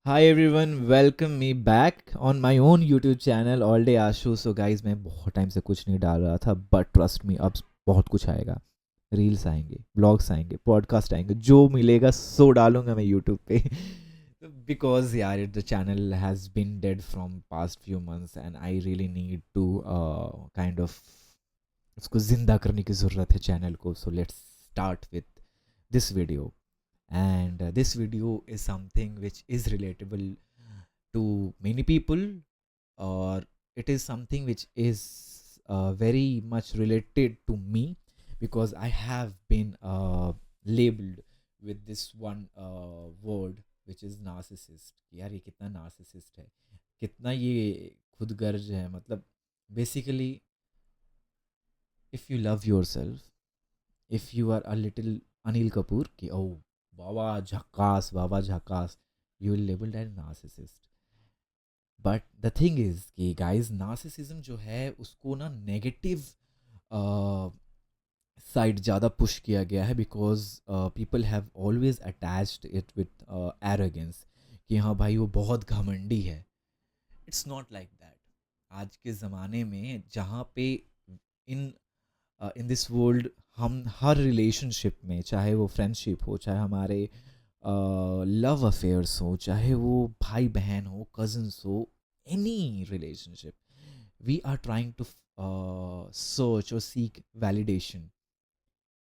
Hi everyone, welcome me back on my own YouTube channel All Day Ashu. So guys, मैं बहुत time से कुछ नहीं डाल रहा था, but trust me, अब बहुत कुछ आएगा. रील्स आएंगे, ब्लॉग्स आएंगे, पॉडकास्ट आएंगे, जो मिलेगा सो डालूंगा मैं यूट्यूब पे. Because यार the channel has been dead from past few months and I really need to kind of उसको जिंदा करने की ज़रूरत है चैनल को. So let's start with this video. And this video is something which is relatable to many people, or it is something which is very much related to me because I have been labeled with this one word which is narcissist. यार ये कितना narcissist है, कितना ये खुदगर्ज है. मतलब basically if you love yourself, if you are a little Anil Kapoor कि oh वावा झकास, you will labeled as narcissist. But the thing is कि गाइस नार्सिसिज्म जो है उसको ना नेगेटिव साइड ज़्यादा पुश किया गया है because people have always attached it with arrogance कि हाँ भाई वो बहुत घमंडी है. It's not like that. आज के ज़माने में जहाँ पे इन इन दिस वर्ल्ड हम हर रिलेशनशिप में, चाहे वो फ्रेंडशिप हो, चाहे हमारे लव अफेयर्स हो, चाहे वो भाई बहन हो, कजन्स हो, any relationship, we are trying to search और सीक वैलिडेशन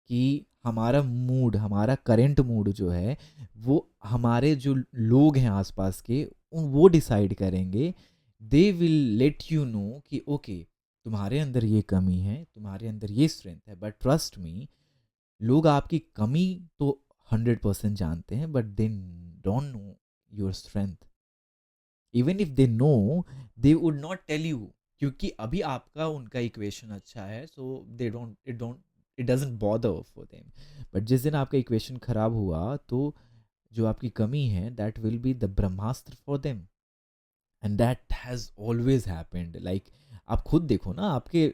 कि हमारा मूड, हमारा करंट मूड जो है वो हमारे जो लोग हैं आसपास के वो डिसाइड करेंगे. They will let you know कि ओके तुम्हारे अंदर ये कमी है, तुम्हारे अंदर ये स्ट्रेंथ है. बट ट्रस्ट मी, लोग आपकी कमी तो 100% जानते हैं, but they don't know your strength. Even if they know, they would not tell you, क्योंकि अभी आपका उनका इक्वेशन अच्छा है. So they don't it doesn't bother for them. But जिस दिन आपका इक्वेशन खराब हुआ तो जो आपकी कमी है that will be the Brahmastra for them. And that has always happened. Like आप खुद देखो ना, आपके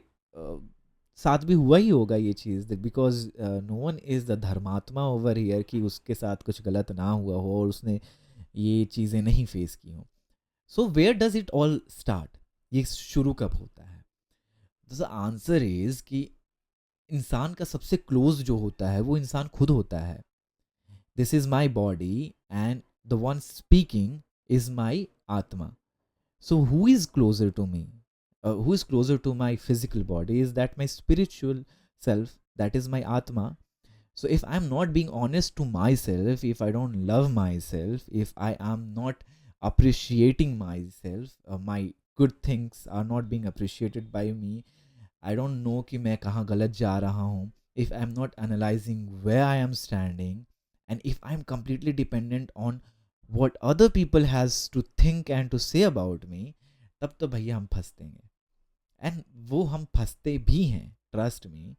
साथ भी हुआ ही होगा ये चीज़, because no one is the धर्मात्मा ओवर हियर कि उसके साथ कुछ गलत ना हुआ हो और उसने ये चीज़ें नहीं फेस की हों. So where does it all start? ये शुरू कब होता है? द आंसर इज कि इंसान का सबसे क्लोज जो होता है वो इंसान खुद होता है. This is my body and the one speaking is my आत्मा. So who is closer to me? Who is closer to my physical body? Is that my spiritual self? That is my atma. So if I'm not being honest to myself, if I don't love myself, if I am not appreciating myself, my good things are not being appreciated by me, I don't know कि मैं कहाँ गलत जा रहा हूँ. If I'm not analyzing where I am standing, and if I'm completely dependent on what other people has to think and to say about me, तब तो भैया हम फंसतेंगे. एंड वो हम फंसते भी हैं. ट्रस्ट मी,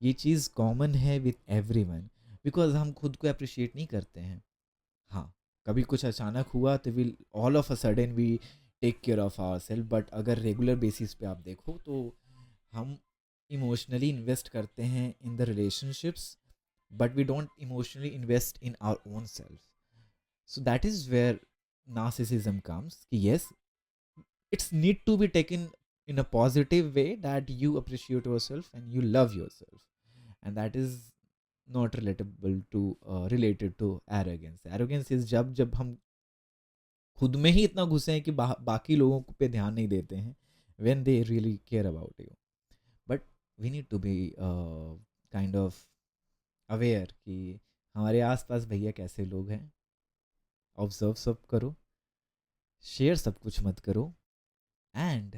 ये चीज़ कॉमन है विथ एवरी वन, बिकॉज हम खुद को अप्रिशिएट नहीं करते हैं. हाँ, कभी कुछ अचानक हुआ तो will all of a sudden we take care of our self. But अगर रेगुलर बेसिस पे आप देखो तो हम इमोशनली इन्वेस्ट करते हैं in the relationships, but we don't emotionally invest in our own self. So that is where narcissism comes कि yes, it's need to be taken in a positive way, that you appreciate yourself and you love yourself, and that is not relatable to related to arrogance. Arrogance is जब हम खुद में ही इतना घुसे हैं कि बाकी लोगों पे ध्यान नहीं देते हैं when they really care about you. But we need to be kind of aware कि हमारे आसपास भैया कैसे लोग हैं. ऑब्जर्व सब करो, शेयर सब कुछ मत करो, एंड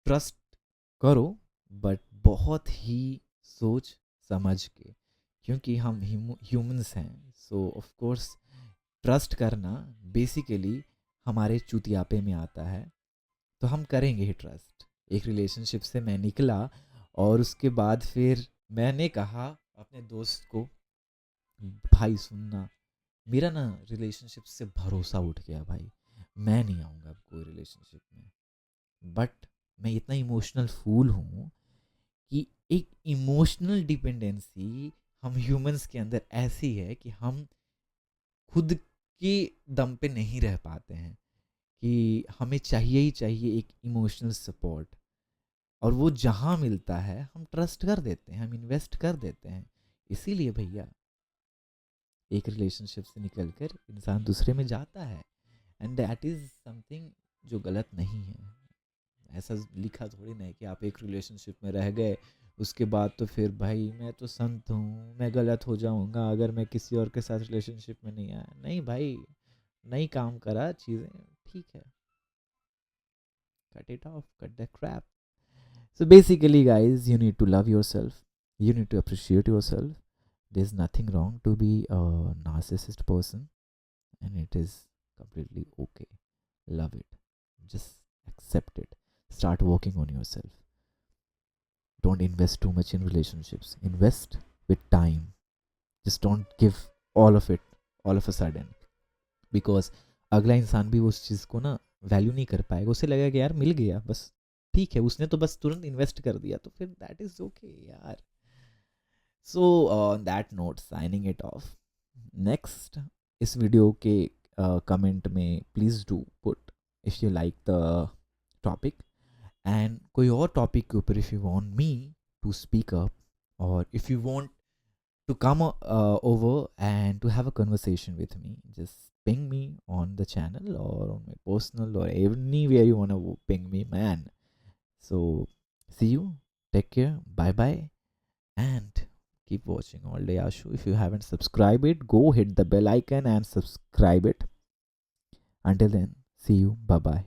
ट्रस्ट करो, बट बहुत ही सोच समझ के, क्योंकि हम ह्यूमंस हैं. सो ऑफ कोर्स ट्रस्ट करना बेसिकली हमारे चुतियापे में आता है. तो हम करेंगे ही ट्रस्ट. एक रिलेशनशिप से मैं निकला और उसके बाद फिर मैंने कहा अपने दोस्त को, भाई सुनना, मेरा ना रिलेशनशिप से भरोसा उठ गया भाई, मैं नहीं आऊँगा अब कोई रिलेशनशिप में. बट मैं इतना इमोशनल फूल हूँ कि एक इमोशनल डिपेंडेंसी हम ह्यूमंस के अंदर ऐसी है कि हम खुद कि दम पे नहीं रह पाते हैं, कि हमें चाहिए ही चाहिए एक इमोशनल सपोर्ट, और वो जहाँ मिलता है हम ट्रस्ट कर देते हैं, हम इन्वेस्ट कर देते हैं। इसीलिए भैया एक रिलेशनशिप से निकल कर इंसान दूसरे में जाता है, एंड दैट इज़ समथिंग जो गलत नहीं है। ऐसा लिखा थोड़ी ना है कि आप एक रिलेशनशिप में रह गए, उसके बाद तो फिर भाई मैं तो संत हूँ, मैं गलत हो जाऊँगा अगर मैं किसी और के साथ रिलेशनशिप में नहीं आया। नहीं भाई, नहीं काम करा चीज़ें, ठीक है, cut it off, cut the crap. So basically, guys, you need to love yourself. You need to appreciate yourself. There's nothing wrong to be a narcissist person, and it is completely okay. Love it. Just accept it. Start working on yourself. Don't invest too much in relationships. Invest with time. Just don't give all of it all of a sudden, because अगला इंसान भी उस चीज़ को ना value नहीं कर पाएगा। उसे लगेगा कि यार मिल गया बस, ठीक है, उसने तो बस तुरंत इन्वेस्ट कर दिया, तो फिर दैट इज़ ओके यार। So on that note, signing it off. Next, इस वीडियो के कमेंट में please do put if you like the topic, and कोई और टॉपिक के ऊपर if you want me to speak up, और if you want to come over and to have a conversation with me, just ping me on the channel or on my personal or anywhere you want to ping me, man. So see you, take care, bye bye, and keep watching All Day Ashu. If you haven't subscribed it, go hit the bell icon and subscribe it. Until then, see you, bye bye.